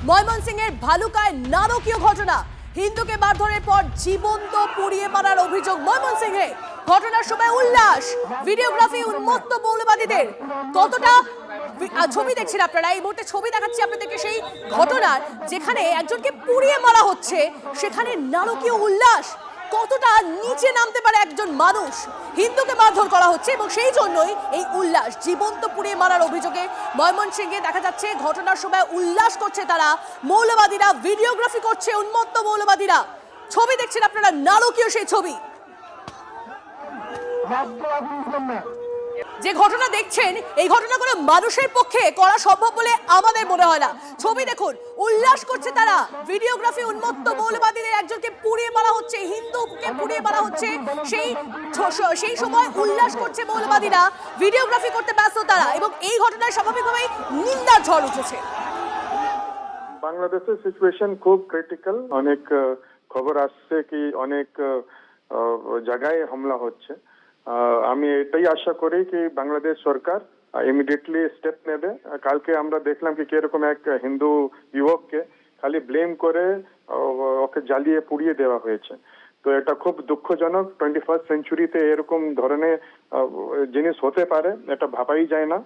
ময়মনসিংহের ভালুকায় নারকীয় ঘটনা, হিন্দুকে মারধরের পর জীবন্ত পুড়িয়ে মারার অভিযোগ ময়মনসিংহে। ঘটনার সময় উল্লাস, ভিডিওগ্রাফি উন্মত্ত মৌলবাদীদের। কতটা ছবি দেখছেন আপনারা, এই মুহূর্তে ছবি দেখাচ্ছি আপনাদেরকে সেই ঘটনার, যেখানে একজনকে পুড়িয়ে মারা হচ্ছে, সেখানে নারকীয় উল্লাস। কতটা নিচে নামতে পারে একজন মানুষ, হিন্দুকে মারধর করা হচ্ছে এবং সেই জন্যই এই উল্লাস। জীবন্ত পুড়িয়ে মারার অভিযোগে ময়মনসিংহে দেখা যাচ্ছে ঘটনার সময় উল্লাস করছে তারা, মৌলবাদীরা ভিডিওগ্রাফি করছে, উন্মত্ত মৌলবাদীরা। ছবি দেখছেন আপনারা, নারকীয় সেই ছবি। যে ঘটনা দেখছেন, এই ঘটনা কোনো মানুষের পক্ষে করা সম্ভব বলে আমাদের মনে হয় না। ছবি দেখুন, উল্লাস করছে তারা, ভিডিওগ্রাফি উন্মত্ত মৌলবাদীদের। একজনকে পুড়িয়ে মারা হচ্ছে, হিন্দুকে পুড়িয়ে মারা হচ্ছে, সেই সময় উল্লাস করছে মৌলবাদীরা, ভিডিওগ্রাফি করতে ব্যস্ত তারা, এবং এই ঘটনায় স্বাভাবিকভাবেই নিন্দার ঝড় উঠেছে। বাংলাদেশের সিচুয়েশন খুব ক্রিটিক্যাল। অনেক খবর আসছে কি অনেক জায়গায় হামলা হচ্ছে। আমি এটাই আশা করি কি বাংলাদেশ সরকার ইমিডিয়েটলি স্টেপ নেবে। কালকে আমরা দেখলাম কি কিরকম এক হিন্দু যুবককে খালি ব্লেম করে ওকে জ্বালিয়ে পুড়িয়ে দেওয়া হয়েছে। তো এটা খুব দুঃখজনক। 21st সেঞ্চুরিতে এরকম ধরনের জিনিস হতে পারে, এটা ভাবাই যায় না।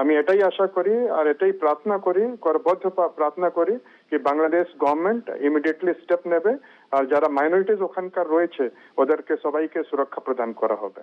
আমি এটাই আশা করি আর এটাই প্রার্থনা করি, করবদ্ধ প্রার্থনা করি কি বাংলাদেশ গভর্নমেন্ট ইমিডিয়েটলি স্টেপ নেবে আর যারা মাইনরিটিজ ওখানকার রয়েছে ওদেরকে সবাইকে সুরক্ষা প্রদান করা হবে।